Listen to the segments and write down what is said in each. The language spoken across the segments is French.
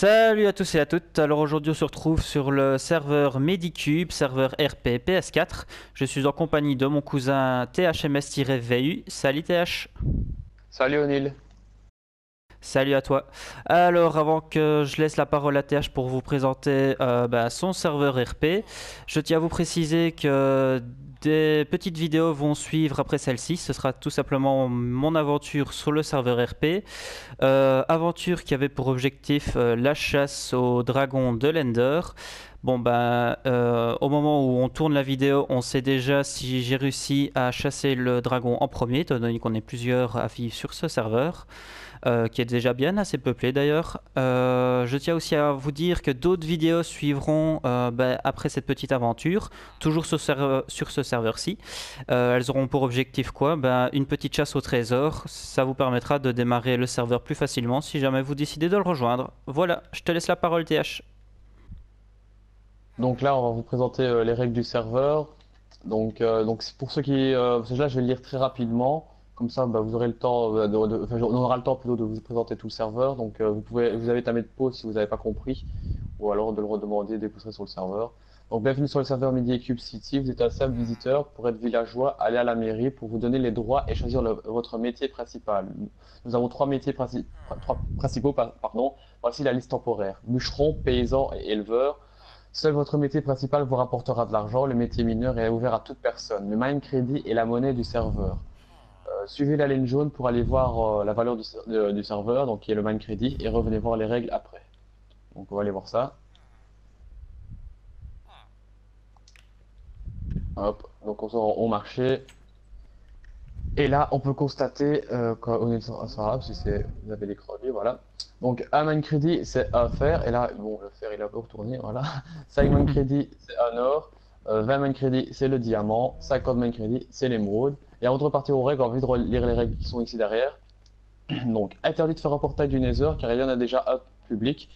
Salut à tous et à toutes. Alors aujourd'hui on se retrouve sur le serveur Medicube, serveur RP PS4. Je suis en compagnie de mon cousin THMS-VU. Salut TH. Salut O'Neill. Salut à toi. Alors avant que je laisse la parole à TH pour vous présenter son serveur RP, je tiens à vous préciser que des petites vidéos vont suivre après celle-ci. Ce sera tout simplement mon aventure sur le serveur RP. Aventure qui avait pour objectif la chasse au dragon de l'Ender. Au moment où on tourne la vidéo, on sait déjà si j'ai réussi à chasser le dragon en premier, étant donné qu'on est plusieurs à vivre sur ce serveur. Qui est déjà bien assez peuplé d'ailleurs. Je tiens aussi à vous dire que d'autres vidéos suivront après cette petite aventure, toujours sur ce serveur-ci. Elles auront pour objectif quoi? Une petite chasse au trésor. Ça vous permettra de démarrer le serveur plus facilement si jamais vous décidez de le rejoindre. Voilà, je te laisse la parole TH. Donc là, on va vous présenter les règles du serveur. Donc c'est pour ceux qui, parce que là, je vais le lire très rapidement. Comme ça, vous aurez le temps, enfin, on aura le temps plutôt de vous présenter tout le serveur. Donc vous avez tapé de pause si vous n'avez pas compris, ou alors de le redemander dès que vous serez sur le serveur. Donc bienvenue sur le serveur Medicube City. Vous êtes un simple visiteur. Pour être villageois, allez à la mairie pour vous donner les droits et choisir votre métier principal. Nous avons trois métiers trois principaux, pardon. Voici la liste temporaire: bûcheron, paysan et éleveur. Seul votre métier principal vous rapportera de l'argent. Le métier mineur est ouvert à toute personne. Le mine credit est la monnaie du serveur. Suivez la ligne jaune pour aller voir la valeur du serveur, donc qui est le mine credit, et revenez voir les règles après. Donc on va aller voir ça. Hop, donc on sort au marché. Et là, on peut constater quand on est sur là, si vous avez l'écran libre, voilà. Donc, un man credit, c'est un fer. Et là, bon, le fer, il a un peu retourné, voilà. 5 man credit, c'est un or. 20 man credit, c'est le diamant. 50 man credit, c'est l'émeraude. Et avant de repartir aux règles, on va vite lire les règles qui sont ici derrière. Donc, interdit de faire un portail du Nether, car il y en a déjà un public.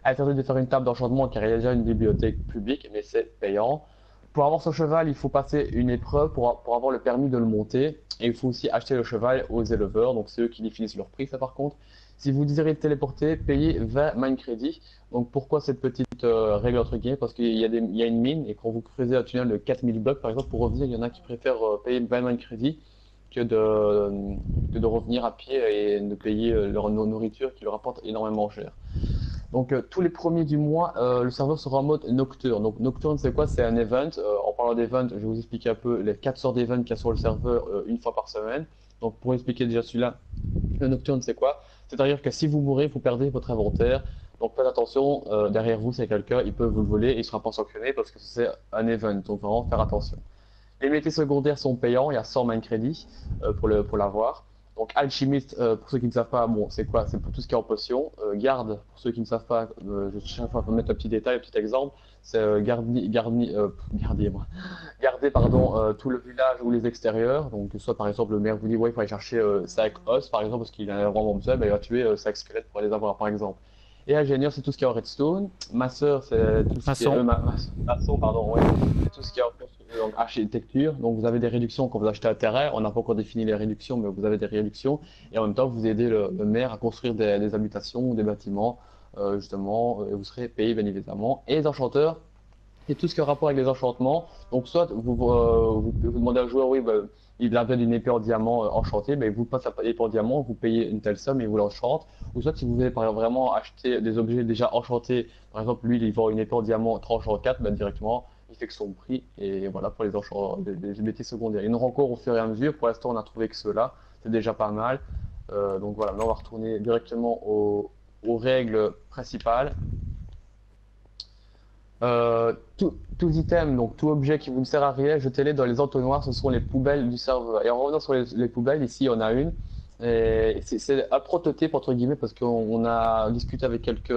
Interdit de faire une table d'enchantement, car il y a déjà une bibliothèque publique, mais c'est payant. Pour avoir son cheval, il faut passer une épreuve pour avoir le permis de le monter. Et il faut aussi acheter le cheval aux éleveurs, donc c'est eux qui définissent leur prix, ça par contre. Si vous désirez téléporter, payez 20 mine credits. Donc pourquoi cette petite règle entre guillemets? Parce qu'il y a une mine, et quand vous creusez un tunnel de 4000 blocs par exemple, pour revenir, il y en a qui préfèrent payer 20 mine credits que de revenir à pied et de payer leur nourriture qui leur apporte énormément cher. Donc tous les premiers du mois, le serveur sera en mode nocturne. Donc nocturne, c'est quoi? C'est un event. En parlant d'event, je vais vous expliquer un peu les 4 sortes d'events qu'il y a sur le serveur une fois par semaine. Donc pour expliquer déjà celui-là, le nocturne c'est quoi? C'est-à-dire que si vous mourrez, vous perdez votre inventaire. Donc faites attention, derrière vous c'est quelqu'un, il peut vous le voler et il ne sera pas sanctionné parce que c'est un event. Donc vraiment faire attention. Les métiers secondaires sont payants, il y a 100 man credits pour l'avoir. Donc alchimiste, pour ceux qui ne savent pas, bon, c'est quoi? C'est pour tout ce qui est en potion. Garde, pour ceux qui ne savent pas, je chaque fois mettre un petit détail, un petit exemple, c'est garder pardon, tout le village ou les extérieurs. Donc soit par exemple le maire vous dit ouais, il faut aller chercher 5 os par exemple parce qu'il a vraiment besoin, ben, il va tuer 5 squelettes pour les avoir par exemple. Et ingénieur, c'est tout ce qui est en redstone. Masseur, c'est tout ce qui est Maçon. maçon, pardon, ouais. C'est tout ce qui est en donc, architecture. Donc vous avez des réductions quand vous achetez un terrain. On n'a pas encore défini les réductions, mais vous avez des réductions. Et en même temps, vous aidez le maire à construire des habitations ou des bâtiments, justement, et vous serez payé bien évidemment. Et les enchanteurs, c'est tout ce qui a rapport avec les enchantements. Donc soit vous demandez à un joueur, oui, il a besoin d'une épée en diamant enchantée, mais vous passez à l'épée en diamant, vous payez une telle somme et vous l'enchante. Ou soit si vous voulez par exemple vraiment acheter des objets déjà enchantés, par exemple lui il vend une épée en diamant tranche en 4, directement il fixe son prix et voilà pour les enchants, les métiers secondaires. Il y en aura encore au fur et à mesure, pour l'instant on a trouvé que ceux-là, c'est déjà pas mal. Donc voilà, maintenant on va retourner directement aux règles principales. Tout item, donc tout objet qui vous ne sert à rien, jetez-les dans les entonnoirs, ce sont les poubelles du serveur. Et en revenant sur les poubelles, ici il y en a une. Et c'est un prototype entre guillemets parce qu'on a discuté avec quelques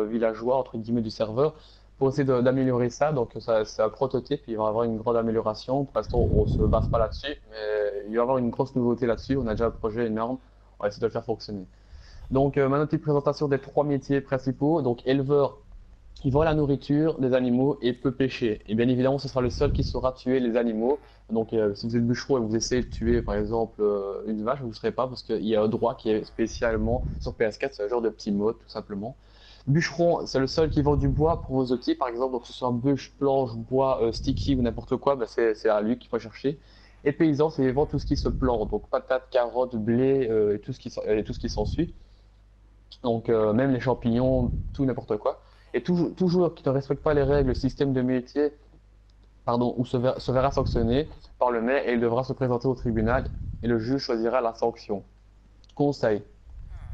villageois entre guillemets du serveur pour essayer d'améliorer ça. Donc ça, c'est un prototype, il va y avoir une grande amélioration. Pour l'instant, on se base pas là-dessus, mais il va y avoir une grosse nouveauté là-dessus. On a déjà un projet énorme, on va essayer de le faire fonctionner. Donc maintenant, petite présentation des trois métiers principaux. Donc éleveur, qui vend la nourriture des animaux et peut pêcher. Et bien évidemment, ce sera le seul qui saura tuer les animaux. Donc, si vous êtes bûcheron et vous essayez de tuer, par exemple, une vache, vous ne serez pas parce qu'il y a un droit qui est spécialement sur PS4, c'est un genre de petit mode, tout simplement. Bûcheron, c'est le seul qui vend du bois pour vos outils, par exemple, donc que ce soit bûche, planche, bois, sticky ou n'importe quoi, bah, c'est à lui qu'il faut chercher. Et paysan, c'est il vend tout ce qui se plante, donc patates, carottes, blé et tout ce qui s'ensuit. Donc même les champignons, tout n'importe quoi. Et toujours qui ne respecte pas les règles, le système de métier, pardon, ou se verra sanctionné par le maire et il devra se présenter au tribunal et le juge choisira la sanction. Conseil.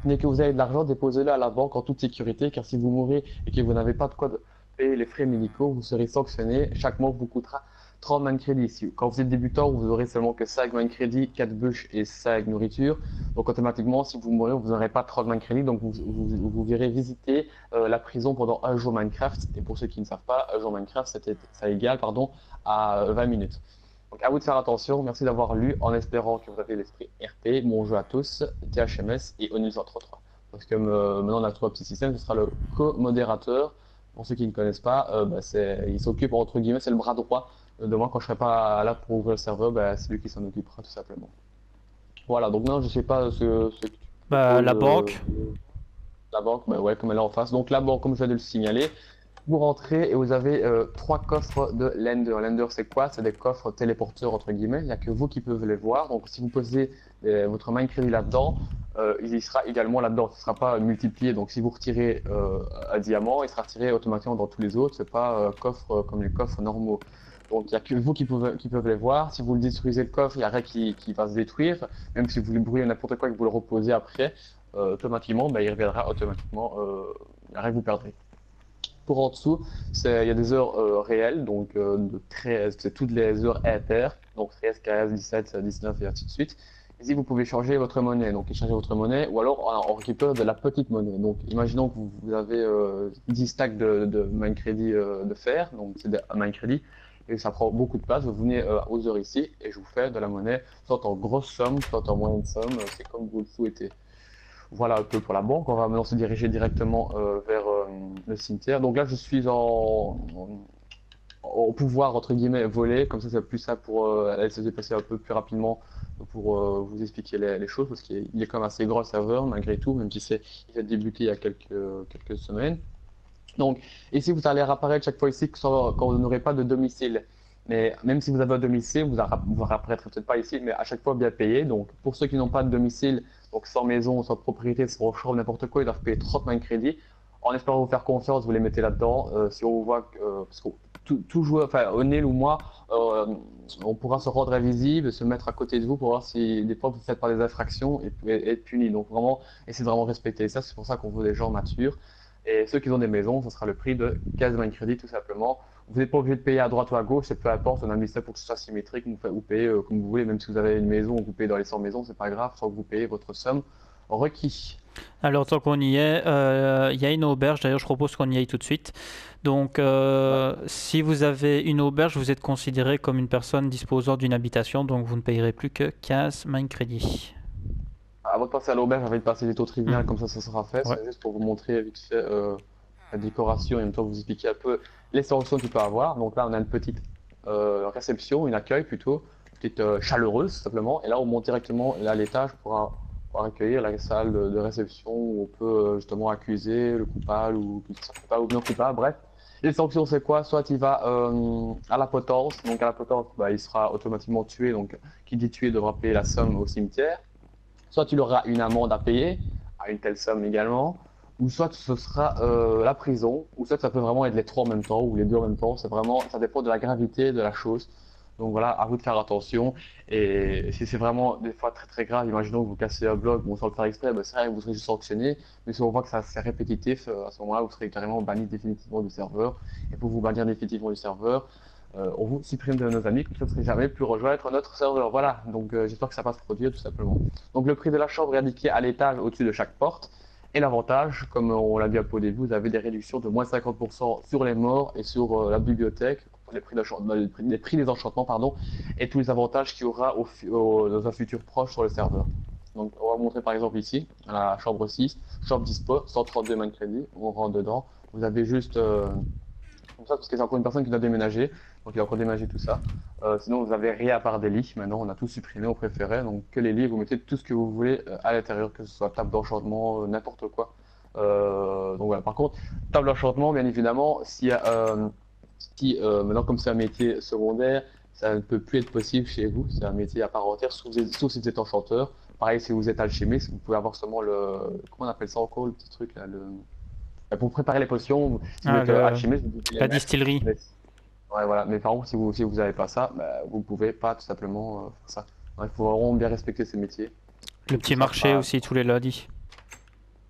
Dès que vous avez de l'argent, déposez-le à la banque en toute sécurité, car si vous mourrez et que vous n'avez pas de quoi payer les frais médicaux, vous serez sanctionné. Chaque mois vous coûtera 30 man crédits. Quand vous êtes débutant, vous aurez seulement que 5 man crédits, 4 bûches et 5 nourriture. Donc automatiquement, si vous mourrez, vous n'aurez pas 30 man crédits. Donc vous verrez visiter la prison pendant un jour Minecraft. Et pour ceux qui ne savent pas, un jour Minecraft, ça égale pardon, à 20 minutes. Donc à vous de faire attention, merci d'avoir lu en espérant que vous avez l'esprit RP. Bon jeu à tous, THMS et ONU 133. Parce que maintenant on a trois petits systèmes, ce sera le co-modérateur. Pour ceux qui ne connaissent pas, il s'occupe entre guillemets, c'est le bras droit de moi quand je serai pas là pour ouvrir le serveur, c'est lui qui s'en occupera tout simplement. Voilà, donc non, je sais pas ce que tu Bah, proposes. la banque. La banque, bah ouais, comme elle est en face. Donc la banque, comme je viens de le signaler, vous rentrez et vous avez trois coffres de lender. Lender, c'est quoi? C'est des coffres téléporteurs, entre guillemets. Il n'y a que vous qui pouvez les voir. Donc, si vous posez votre main crédit là-dedans, il y sera également là-dedans. Ce ne sera pas multiplié. Donc, si vous retirez un diamant, il sera retiré automatiquement dans tous les autres. Ce n'est pas coffre comme les coffres normaux. Donc, il n'y a que vous qui peuvent les voir. Si vous le détruisez le coffre, il n'y a rien qui va se détruire. Même si vous le brûlez n'importe quoi et que vous le reposez après, automatiquement, il reviendra automatiquement. Il n'y a rien que vous perdrez. Pour en dessous, il y a des heures réelles, donc c'est toutes les heures inter, donc 13, 15, 17, 19 et ainsi de suite. Ici, vous pouvez changer votre monnaie, donc échanger votre monnaie, ou alors on récupère de la petite monnaie. Donc, imaginons que vous avez 10 stacks de main crédit de fer, donc c'est un main crédit, et ça prend beaucoup de place. Vous venez aux heures ici, et je vous fais de la monnaie, soit en grosse somme, soit en moyenne somme, c'est comme vous le souhaitez. Voilà un peu pour la banque. On va maintenant se diriger directement vers le cimetière. Donc là, je suis au pouvoir, entre guillemets, volé. Comme ça, c'est plus ça pour aller se déplacer un peu plus rapidement pour vous expliquer les choses. Parce qu'il est quand même assez gros le serveur, malgré tout, même si il a débuté il y a quelques semaines. Donc, ici, vous allez réapparaître chaque fois ici quand vous n'aurez pas de domicile. Mais même si vous avez un domicile, vous réapparaîtrez peut-être pas ici, mais à chaque fois bien payé. Donc, pour ceux qui n'ont pas de domicile, donc sans maison, sans propriété, sans chambre, n'importe quoi, ils doivent payer 30 mains de crédit. En espérant vous faire confiance, vous les mettez là-dedans. Si on vous voit, parce que tout joueur, enfin, O'Neill ou moi, euh, on pourra se rendre invisible, se mettre à côté de vous pour voir si des fois vous faites pas des infractions et être puni. Donc, vraiment, essayez de vraiment respecter ça. C'est pour ça qu'on veut des gens matures. Et ceux qui ont des maisons, ce sera le prix de 15 mains de crédit tout simplement. Vous n'êtes pas obligé de payer à droite ou à gauche, c'est peu importe, on a mis ça pour que ce soit symétrique, vous payez comme vous voulez, même si vous avez une maison ou vous payez dans les 100 maisons, c'est pas grave, sans que vous payez votre somme requis. Alors, tant qu'on y est, il y a une auberge. D'ailleurs, je propose qu'on y aille tout de suite. Donc, Ouais. si vous avez une auberge, vous êtes considéré comme une personne disposant d'une habitation. Donc, vous ne payerez plus que 15 mine crédits. Avant de passer à l'auberge, j'ai envie de passer vite au tribunal, Mhm. comme ça sera fait. Ouais. C'est juste pour vous montrer vite fait la décoration et en même temps vous expliquer un peu les sanctions qu'il peut avoir. Donc là, on a une petite réception, une accueil plutôt, petite chaleureuse simplement. Et là, on monte directement à l'étage pour accueillir la salle de réception où on peut justement accuser le coupable ou coupable ou non coupable, bref. Les sanctions, c'est quoi? Soit il va à la potence, donc à la potence, il sera automatiquement tué, donc qui dit tué devra payer la somme au cimetière. Soit tu auras une amende à payer, à une telle somme également, ou soit ce sera la prison, ou soit ça peut vraiment être les trois en même temps, ou les deux en même temps, c'est vraiment, ça dépend de la gravité de la chose. Donc voilà, à vous de faire attention. Et si c'est vraiment des fois très très grave, imaginons que vous cassez un bloc, bon, sans le faire exprès, c'est vrai que vous serez juste sanctionné. Mais si on voit que ça c'est répétitif, à ce moment-là, vous serez carrément banni définitivement du serveur. Et pour vous bannir définitivement du serveur, on vous supprime de nos amis, comme ça vous ne serez jamais plus rejoindre notre serveur. Voilà, donc j'espère que ça va se produire tout simplement. Donc le prix de la chambre est indiqué à l'étage au-dessus de chaque porte. Et l'avantage, comme on l'a dit un peu au début, vous avez des réductions de moins 50% sur les morts et sur la bibliothèque, les prix des enchantements, pardon, et tous les avantages qu'il y aura dans un futur proche sur le serveur. Donc on va vous montrer par exemple ici, à la chambre 6, chambre dispo, 132 mains de crédit, on rentre dedans. Vous avez juste comme ça, parce que c'est encore une personne qui doit déménager, donc il a encore déménagé tout ça. Sinon, vous avez rien à part des lits. Maintenant, on a tout supprimé, on préférait. Donc, que les lits, vous mettez tout ce que vous voulez à l'intérieur, que ce soit table d'enchantement, n'importe quoi. Donc voilà. Par contre, table d'enchantement, bien évidemment, si maintenant comme c'est un métier secondaire, ça ne peut plus être possible chez vous. C'est un métier à part entière, sauf si vous êtes enchanteur. Pareil, si vous êtes alchimiste, vous pouvez avoir seulement comment on appelle ça encore, le petit truc là, pour préparer les potions. Si vous Ah, êtes alchimiste, vous pouvez les la mettre. distillerie. Ouais, voilà. Mais par contre, si vous n'avez pas ça, bah, vous pouvez pas tout simplement faire ça. Ouais, il faut vraiment bien respecter ces métiers. Le Donc, tout petit ça, marché aussi tous les lundis.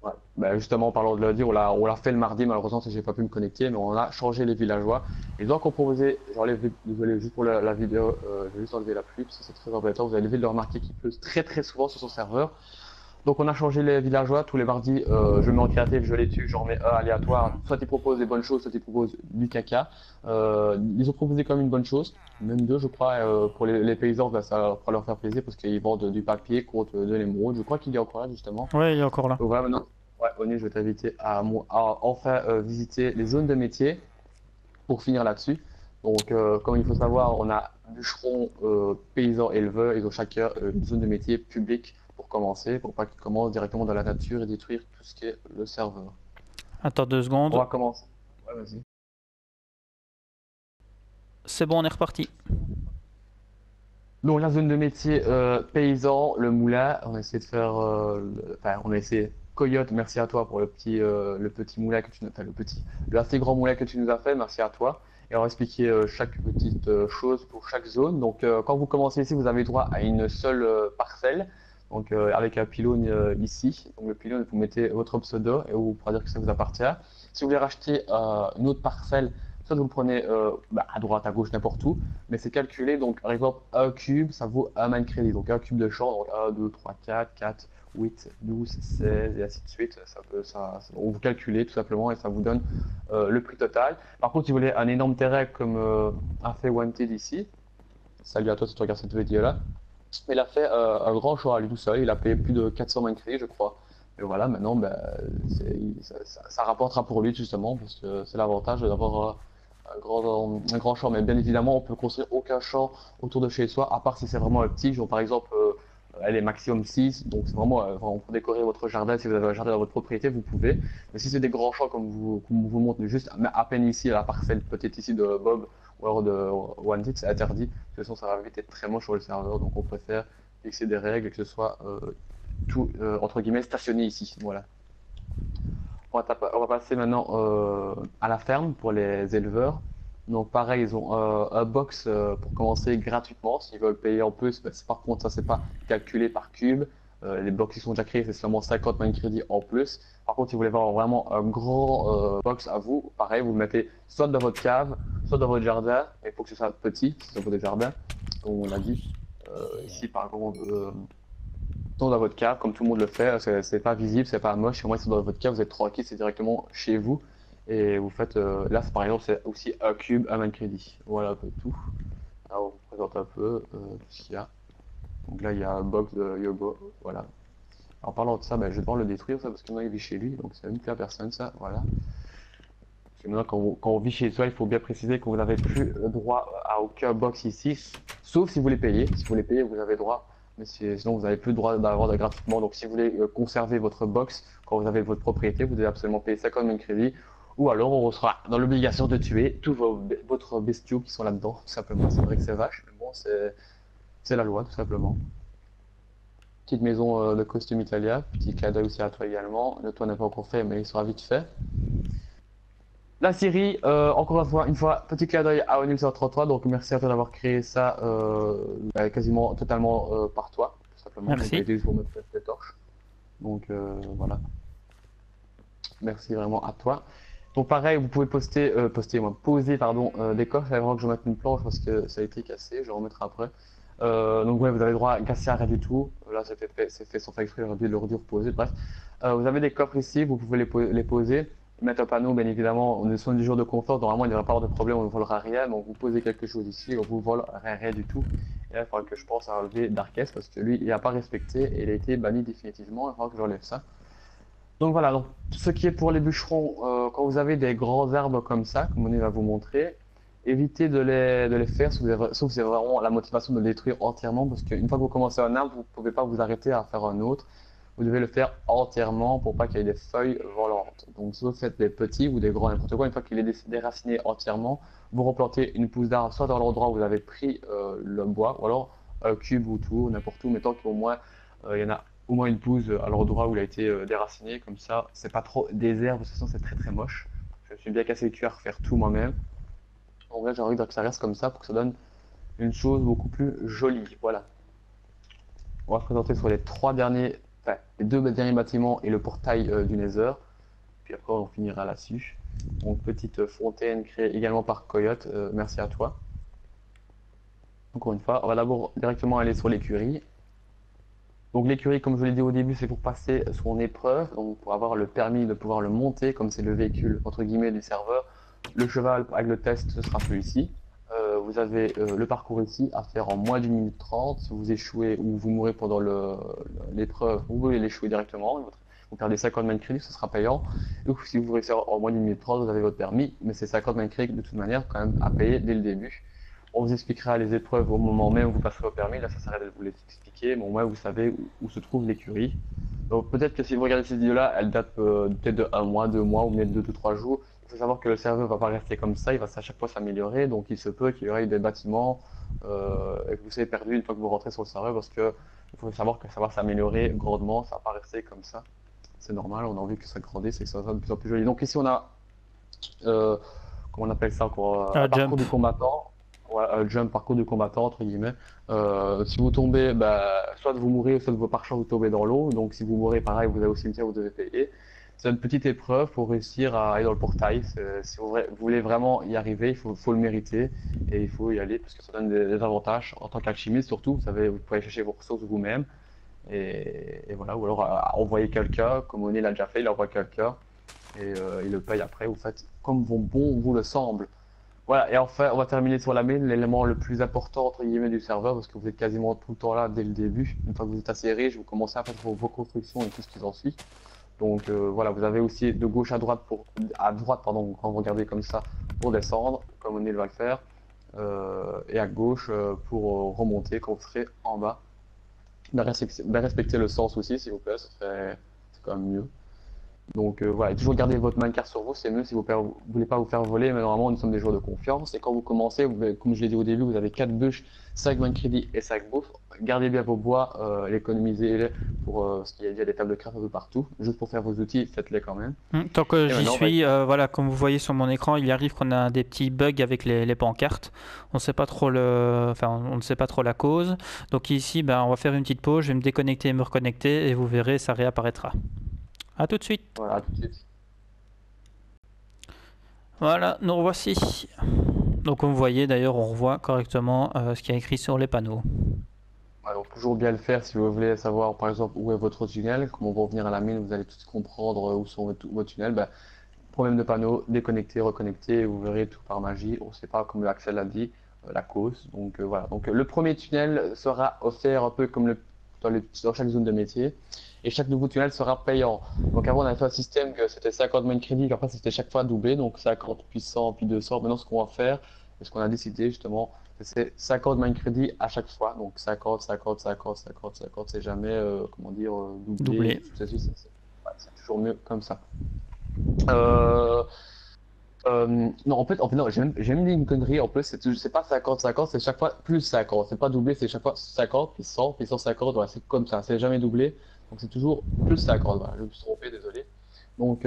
ouais. Bah, justement, en parlant de lundi, on l'a fait le mardi, malheureusement, j'ai pas pu me connecter, mais on a changé les villageois. Et donc, on proposait, désolé, juste pour la vidéo, je vais juste enlever la pluie, parce que c'est très embêtant. Vous allez vite le remarquer qu'il pleut très très souvent sur son serveur. Donc on a changé les villageois, tous les mardis, je mets en créatif, je les tue, j'en mets un aléatoire, soit ils proposent des bonnes choses, soit ils proposent du caca. Ils ont proposé quand même une bonne chose, même deux je crois, pour les paysans, bah, ça va leur faire plaisir parce qu'ils vendent du papier contre de l'émeraude, je crois qu'il est encore là justement. Ouais, il est encore là. Donc voilà maintenant, ouais, Oni, je vais t'inviter à enfin visiter les zones de métier pour finir là-dessus. Donc comme il faut savoir, on a bûcherons, paysans, éleveurs, ils ont chacun une zone de métier publique pour commencer, pour pas qu'ils commencent directement dans la nature et détruire tout ce qui est le serveur. Attends 2 On secondes. va commencer. Ouais, vas-y. C'est bon, on est reparti. Donc la zone de métier paysan, le moulin, on a essayé de faire, enfin on a essayé. Coyote, merci à toi pour le petit moulin que tu nous, enfin le assez grand moulin que tu nous as fait, merci à toi. Et on va expliquer chaque petite chose pour chaque zone. Donc quand vous commencez ici, vous avez droit à une seule parcelle, donc avec un pylône ici. Donc le pylône, vous mettez votre pseudo et vous pourrez dire que ça vous appartient. Si vous voulez racheter une autre parcelle, soit vous le prenez à droite, à gauche, n'importe où, mais c'est calculé. Donc par exemple, un cube, ça vaut un man crédit. Donc un cube de champ, donc 1, 2, 3, 4, 8, 12, 16 et ainsi de suite. On vous calculez tout simplement et ça vous donne le prix total. Par contre, si vous voulez un énorme terrain comme a fait Wanted ici, salut à toi si tu regardes cette vidéo-là, il a fait un grand choix à lui tout seul. Il a payé plus de 400 man crédits, je crois. Et voilà, maintenant, ben, ça rapportera pour lui justement parce que c'est l'avantage d'avoir un grand champ. Mais bien évidemment, on peut construire aucun champ autour de chez soi, à part si c'est vraiment un petit. Genre, par exemple, elle est maximum 6, donc c'est vraiment pour décorer votre jardin. Si vous avez un jardin dans votre propriété, vous pouvez. Mais si c'est des grands champs comme vous montre juste à peine ici, à la parcelle peut-être ici de Bob ou alors de OneTit, c'est interdit. De toute façon, ça va vite être très moche sur le serveur, donc on préfère fixer des règles et que ce soit tout entre guillemets stationné ici. Voilà. On va passer maintenant à la ferme pour les éleveurs. Donc pareil, ils ont un box pour commencer gratuitement. S'ils veulent payer en plus, par contre ça c'est pas calculé par cube. Les box qui sont déjà créés, c'est seulement 50 man crédits en plus. Par contre, si vous voulez avoir vraiment un grand box à vous, pareil, vous le mettez soit dans votre cave, soit dans votre jardin. Mais il faut que ce soit petit, si c'est votre jardin, comme on l'a dit. Ici par exemple, dans votre cave, comme tout le monde le fait, c'est pas visible, c'est pas moche. Au moins, c'est dans votre cave, vous êtes tranquille, c'est directement chez vous. Et vous faites, là, par exemple, c'est aussi un cube, un man crédit. Voilà un peu tout. Là, on vous présente un peu tout ce qu'il y a. Donc là, il y a un box de yoga, voilà. En parlant de ça, je vais devoir le détruire, ça, parce que maintenant, il vit chez lui, donc ça ne plaît à personne, ça, voilà. Parce que maintenant, quand on vit chez soi, il faut bien préciser que vous n'avez plus droit à aucun box ici, sauf si vous les payez. Si vous les payez, vous avez droit. Mais sinon, vous n'avez plus le droit d'avoir gratuitement. Donc, si vous voulez conserver votre box quand vous avez votre propriété, vous devez absolument payer 50 000 crédits. Ou alors, on sera dans l'obligation de tuer tous votre bestiaux qui sont là-dedans, tout simplement. C'est vrai que c'est vache, mais bon, c'est la loi, tout simplement. Petite maison de costume italien. Petit clin d'œil aussi à toi également. Le toit n'est pas encore fait, mais il sera vite fait. La Syrie, encore une fois, petit clin d'œil à Onil133, donc merci à toi d'avoir créé ça quasiment totalement par toi, tout simplement. Merci. Donc, été pour me faire les torches. Donc voilà. Merci vraiment à toi. Donc pareil, vous pouvez poser des coffres. Il va falloir que je mette une planche parce que ça a été cassé, je vais remettre après. Donc ouais, vous avez droit à casser à rien du tout. Là, c'est fait sans faire exprès, j'aurais dû le reposer. Bref, vous avez des coffres ici, vous pouvez les poser. Mettre un panneau, bien évidemment, on est sur du jour de confort, normalement il ne devrait pas avoir de problème, on ne volera rien, donc vous posez quelque chose ici, on vous vole rien du tout. Et là il faudra que je pense à enlever Darkest parce que lui il n'a pas respecté et il a été banni définitivement, il faudra que j'enlève ça. Donc voilà, donc ce qui est pour les bûcherons, quand vous avez des grands arbres comme ça, comme on va vous montrer, évitez de les faire, sauf si c'est vraiment la motivation de le détruire entièrement, parce qu'une fois que vous commencez un arbre, vous ne pouvez pas vous arrêter à faire un autre. Vous devez le faire entièrement pour pas qu'il y ait des feuilles volant. plantes. Donc soit vous faites des petits ou des grands, n'importe quoi, une fois qu'il est déraciné entièrement, vous replantez une pousse d'arbre soit dans l'endroit où vous avez pris le bois, ou alors cube ou tout, n'importe où, mais tant qu'au moins il y en a au moins une pousse à l'endroit où il a été déraciné, comme ça, c'est pas trop des herbes, de toute façon c'est très très moche. Je me suis bien cassé le cul à refaire tout moi-même. En vrai, j'ai envie que ça reste comme ça pour que ça donne une chose beaucoup plus jolie. Voilà. On va se présenter sur les trois derniers, enfin, les deux derniers bâtiments et le portail du Nether. Puis après, on finira là-dessus. Donc, petite fontaine créée également par Coyote. Merci à toi. Encore une fois, on va d'abord directement aller sur l'écurie. Donc, l'écurie, comme je l'ai dit au début, c'est pour passer son épreuve, donc pour avoir le permis de pouvoir le monter, comme c'est le véhicule entre guillemets du serveur. Le cheval avec le test, ce sera celui-ci. Vous avez le parcours ici à faire en moins d'une minute 30. Si vous échouez ou vous mourrez pendant l'épreuve, vous pouvez l'échouer directement. Vous perdez 50 main crédit, ce sera payant. Et si vous réussissez en moins d'une minute 30, vous avez votre permis. Mais c'est 50 main crédit de toute manière quand même à payer dès le début. On vous expliquera les épreuves au moment même où vous passerez au permis. Là, ça s'arrête de vous les expliquer. Mais au moins, vous savez où se trouve l'écurie. Donc peut-être que si vous regardez cette vidéo-là, elle date peut-être de 1 mois, 2 mois ou même de 2-3 jours. Il faut savoir que le serveur ne va pas rester comme ça, il va à chaque fois s'améliorer. Donc il se peut qu'il y ait des bâtiments et que vous soyez perdu une fois que vous rentrez sur le serveur parce que il faut savoir que ça va s'améliorer grandement, ça ne va pas rester comme ça. C'est normal, on a envie que ça grandisse et que ça soit de plus en plus joli. Donc ici on a, comment on appelle ça encore, un parcours Jump. du combattant. Ouais, jump, parcours du combattant, entre guillemets. Si vous tombez, soit vous mourrez, soit par chance vous tombez dans l'eau. Donc si vous mourrez, pareil, vous allez au cimetière, vous devez payer. C'est une petite épreuve pour réussir à aller dans le portail. Si vous voulez vraiment y arriver, faut le mériter et il faut y aller parce que ça donne des avantages en tant qu'alchimiste surtout. Vous savez, vous pouvez aller chercher vos ressources vous-même et voilà. Ou alors envoyer quelqu'un, comme Oné l'a déjà fait, il envoie quelqu'un et il le paye après. Vous faites comme bon vous le semble. Voilà, et enfin, on va terminer sur la mine, l'élément le plus important entre guillemets du serveur, parce que vous êtes quasiment tout le temps là dès le début. Une fois que vous êtes assez riche, vous commencez à faire vos constructions et tout ce qui en suit. Donc voilà, vous avez aussi de gauche à droite pardon, quand vous regardez comme ça pour descendre, comme O'Neill va le faire, et à gauche pour remonter quand vous serez en bas. Bien respecter le sens aussi, s'il vous plaît, c'est quand même mieux. Donc voilà, toujours garder votre minecart sur vous, c'est mieux si vous ne voulez pas vous faire voler, mais normalement nous sommes des joueurs de confiance. Et quand vous commencez, comme je l'ai dit au début, vous avez 4 bûches, 5 main crédit et 5 bouffe. Gardez bien vos bois, économisez-les pour parce qu'il y a des tables de craft un peu partout. Juste pour faire vos outils, faites-les quand même. Tant que Et j'y maintenant, suis, voilà, comme vous voyez sur mon écran, il arrive qu'on a des petits bugs avec les pancartes. On sait pas trop on ne sait pas trop la cause. Donc ici, on va faire une petite pause. Je vais me déconnecter et me reconnecter et vous verrez, ça réapparaîtra. À tout de suite. voilà, à tout de suite. Voilà, nous revoici. Donc comme vous voyez, d'ailleurs, on revoit correctement ce qu'il y a écrit sur les panneaux. Alors, toujours bien le faire si vous voulez savoir par exemple où est votre tunnel. Comme on va revenir à la mine, vous allez tout comprendre où sont vos tunnels. Problème de panneau, déconnecter, reconnecter, vous verrez tout par magie. On ne sait pas, comme Axel l'a dit, la cause. Donc voilà. Donc le premier tunnel sera offert un peu comme dans chaque zone de métier. Et chaque nouveau tunnel sera payant. Donc avant on avait fait un système que c'était 50 main crédit, après c'était chaque fois doublé, donc 50 puis 100 puis 200. Maintenant ce qu'on va faire, et ce qu'on a décidé justement, c'est 50 main crédit à chaque fois. Donc 50, 50, 50, 50, 50, c'est jamais comment dire doublé. Doublé. C'est toujours mieux comme ça. Non, en fait, non, j'ai même dit une connerie. En plus, c'est pas 50-50, c'est chaque fois plus 50. C'est pas doublé, c'est chaque fois 50, puis 100, puis 150. Voilà, c'est comme ça, c'est jamais doublé. Donc, c'est toujours plus 50. Voilà, je me suis trompé, désolé. Donc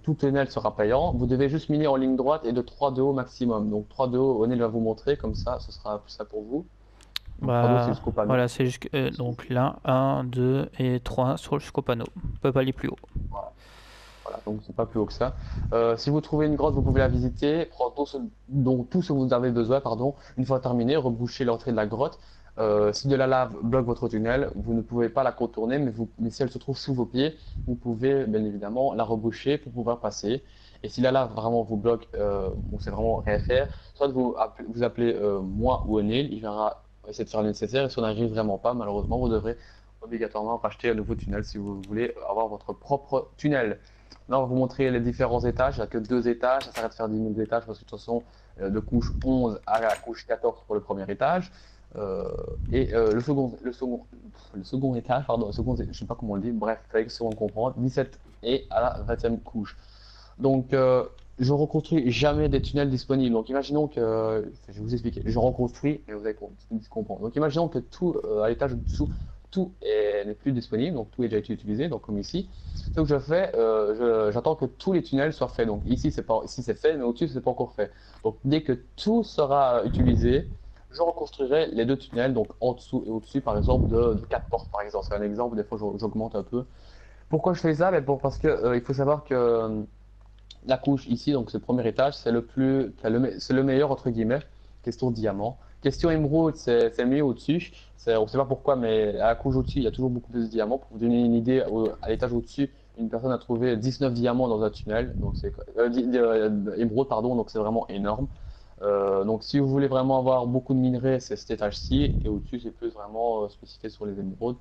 tout tunnel sera payant. Vous devez juste miner en ligne droite et de 3 de haut maximum. Donc, 3 de haut, Onel va vous montrer, comme ça, ce sera plus ça pour vous. Donc, 3 de haut, c'est jusqu'au panneau. Voilà, c'est juste, donc là, 1, 2 et 3 jusqu'au panneau. On peut pas aller plus haut. Voilà. Voilà, donc c'est pas plus haut que ça. Si vous trouvez une grotte, vous pouvez la visiter, prendre tout ce dont vous avez besoin, pardon. Une fois terminé, reboucher l'entrée de la grotte. Si de la lave bloque votre tunnel, vous ne pouvez pas la contourner, mais si elle se trouve sous vos pieds, vous pouvez bien évidemment la reboucher pour pouvoir passer. Et si la lave vraiment vous bloque, c'est vraiment rien faire. Soit vous appelez moi ou O'Neill, il viendra essayer de faire le nécessaire. Et si on n'arrive vraiment pas, malheureusement, vous devrez obligatoirement racheter un nouveau tunnel si vous voulez avoir votre propre tunnel. Là, on va vous montrer les différents étages. Il n'y a que 2 étages. Ça s'arrête de faire 10 000 étages parce que de toute façon, de couche 11 à la couche 14 pour le premier étage. Le second étage, pardon, je sais pas comment on le dit, bref, fallait que on comprendre, 17 et à la 20e couche. Donc, je reconstruis jamais des tunnels disponibles. Donc, imaginons que, je vais vous expliquer, je reconstruis, et vous allez comprendre. Donc, imaginons que tout, à l'étage dessous, n'est plus disponible, donc tout est déjà été utilisé, donc comme ici. Ce que je fais, j'attends que tous les tunnels soient faits. Donc, ici, c'est fait, mais au-dessus, c'est pas encore fait. Donc, dès que tout sera utilisé, je reconstruirai les deux tunnels, donc en dessous et au-dessus, par exemple, de 4 portes, par exemple. C'est un exemple, des fois, j'augmente un peu. Pourquoi je fais ça? Ben, parce que il faut savoir que la couche ici, donc ce premier étage, c'est le meilleur entre guillemets. Question diamant. Question émeraude, c'est mieux au-dessus. On ne sait pas pourquoi, mais à la couche au-dessus, il y a toujours beaucoup plus de diamants. Pour vous donner une idée, à l'étage au-dessus, une personne a trouvé 19 diamants dans un tunnel. Donc c'est émeraude, pardon. Donc c'est vraiment énorme. Donc si vous voulez vraiment avoir beaucoup de minerais, c'est cet étage-ci. Et au-dessus, c'est plus vraiment spécifié sur les émeraudes.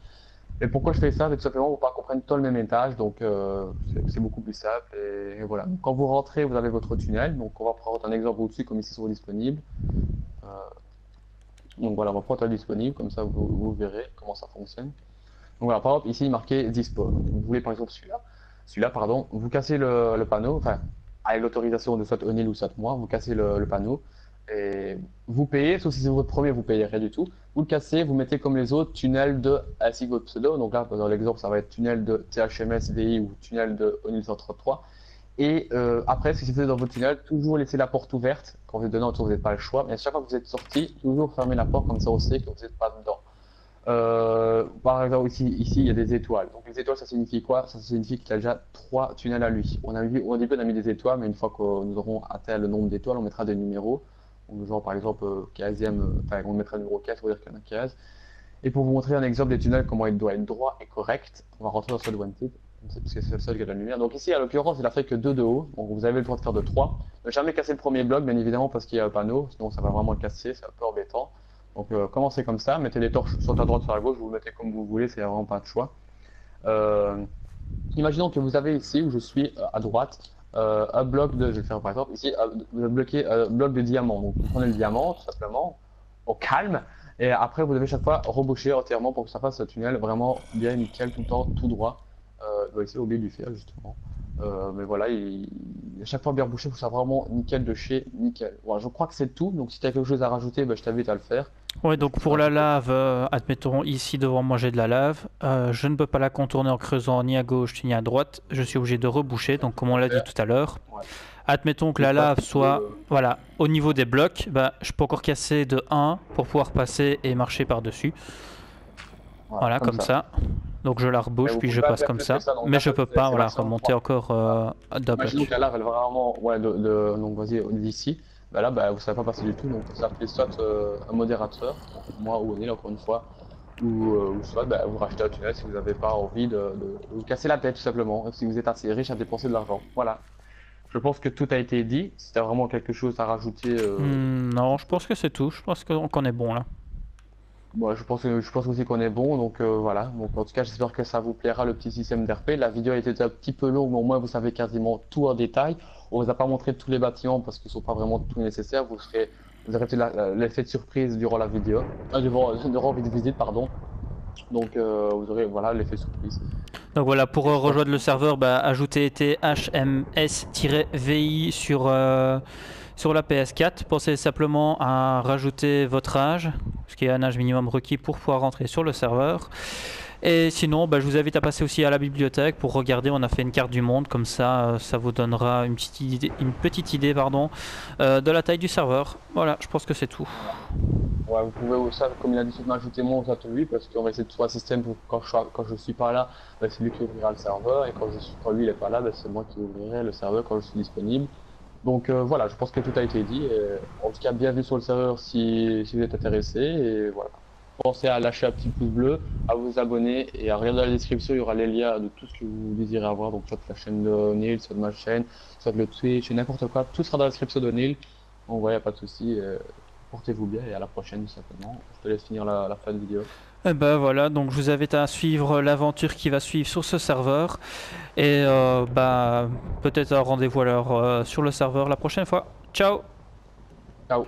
Et pourquoi je fais ça? C'est tout simplement pour pas qu'on prenne tout le même étage, donc c'est beaucoup plus simple. Et voilà. Donc, quand vous rentrez, vous avez votre tunnel. Donc on va prendre un exemple au-dessus, comme ici sur disponible. Euh, donc voilà, on va prendre un disponible, comme ça vous verrez comment ça fonctionne. Donc voilà, par exemple, ici il est marqué dispo. Donc, vous voulez par exemple celui-là, pardon, vous cassez le panneau, enfin avec l'autorisation de soit O'Neill ou soit moi, vous cassez le panneau et vous payez, sauf si c'est votre premier, vous payez rien du tout. Vous le cassez, vous mettez comme les autres tunnel de ainsi que votre pseudo. Donc là, dans l'exemple, ça va être tunnel de THMS VI ou tunnel de O'Neill 133. Et après, si vous êtes dans votre tunnel, toujours laisser la porte ouverte. Quand vous êtes dedans, vous n'avez pas le choix. Mais à chaque fois que vous êtes sorti, toujours fermer la porte, comme ça on sait que vous n'êtes pas dedans. Par exemple, ici, il y a des étoiles. Donc les étoiles, ça signifie quoi? Ça signifie qu'il a déjà 3 tunnels à lui. Au début, on a mis des étoiles, mais une fois que nous aurons atteint le nombre d'étoiles, on mettra des numéros. Donc, genre, par exemple, 15e, enfin, on mettra le numéro 15 pour dire qu'il y en a 15. Et pour vous montrer un exemple des tunnels, comment il doit être droit et correct, on va rentrer dans ce Wanted, parce que c'est le seul qui a de la lumière. Donc ici, à l'occurrence, il a fait que 2 de haut, donc vous avez le droit de faire de 3. Ne jamais casser le premier bloc, bien évidemment, parce qu'il y a un panneau, sinon ça va vraiment le casser, c'est un peu embêtant. Donc commencez comme ça, mettez les torches soit à droite, soit à gauche, vous vous mettez comme vous voulez, c'est vraiment pas de choix. Euh, Imaginons que vous avez ici, où je suis à droite, un bloc de, je vais le faire par exemple, ici, bloqué, bloc de diamant. Donc vous prenez le diamant, tout simplement, au calme, et après vous devez chaque fois reboucher entièrement pour que ça fasse un tunnel vraiment bien nickel, tout le temps, tout droit. Il doit essayer oublier du fer, justement. Mais voilà, à chaque fois bien rebouché, il faut ça vraiment nickel de chez nickel. Voilà, je crois que c'est tout, donc si tu as quelque chose à rajouter, bah, je t'invite à le faire. Ouais, Je donc pense pour qu'on a la fait le lave, admettons ici devant moi j'ai de la lave. Je ne peux pas la contourner en creusant ni à gauche ni à droite. Je suis obligé de reboucher, donc comme on l'a dit faire. tout à l'heure. Ouais. Admettons que Une la fois lave que soit voilà, au niveau des blocs, bah, je peux encore casser de 1 pour pouvoir passer et marcher par-dessus. voilà, Voilà, comme comme ça. ça. Donc je la Mais rebouche, vous puis pouvez je pas passe faire comme plus que ça. ça, donc Mais là, je peux c'est pas c'est voilà, maximum remonter 3. encore d'un Imaginons que bloc. la lave, elle va vraiment ouais, donc vas-y, d'ici. Bah là, bah, vous ne savez pas passer du tout, donc vous appelez soit un modérateur, donc moi ou O'Neill, encore une fois, ou soit bah, vous rachetez un tunnel si vous n'avez pas envie de vous casser la tête, tout simplement, si vous êtes assez riche à dépenser de l'argent. Voilà. Je pense que tout a été dit. Si tu as vraiment quelque chose à rajouter, Non, tu je peux. pense que c'est tout. Je pense qu'on est bon là. Moi, je pense aussi qu'on est bon, donc voilà. Donc en tout cas, j'espère que ça vous plaira le petit système d'RP. La vidéo a été un petit peu longue, mais au moins vous savez quasiment tout en détail. On vous a pas montré tous les bâtiments parce qu'ils sont pas vraiment tout nécessaires. Vous aurez peut-être l'effet de surprise durant la vidéo, durant la visite, pardon. Donc vous aurez voilà l'effet surprise. Donc voilà, pour Et je pense rejoindre le serveur, bah, ajoutez THMS-VI sur la PS4. Pensez simplement à rajouter votre âge, ce qui est un âge minimum requis pour pouvoir rentrer sur le serveur. Et sinon, bah, je vous invite à passer aussi à la bibliothèque pour regarder. On a fait une carte du monde, comme ça vous donnera une petite idée pardon, de la taille du serveur. Voilà, je pense que c'est tout. voilà. Ouais, vous pouvez aussi, comme il a dit, m'ajouter moi aux ateliers parce qu'on va essayer de trouver un système pour quand je suis pas là, bah, c'est lui qui ouvrira le serveur et quand lui il est pas là, bah, c'est moi qui ouvrirai le serveur quand je suis disponible. Donc voilà, je pense que tout a été dit. Et, en tout cas, bienvenue sur le serveur si vous êtes intéressé. Et voilà. Pensez à lâcher un petit pouce bleu, à vous abonner et à regarder dans la description, il y aura les liens de tout ce que vous désirez avoir. Donc soit la chaîne de Neil, soit de ma chaîne, soit le Twitch, n'importe quoi. Tout sera dans la description de Neil. Donc voilà, pas de souci. Portez-vous bien et à la prochaine tout simplement. Je te laisse finir la fin de vidéo. Et ben voilà, donc je vous invite à suivre l'aventure qui va suivre sur ce serveur. Et bah, peut-être un rendez-vous alors sur le serveur la prochaine fois. Ciao! Ciao!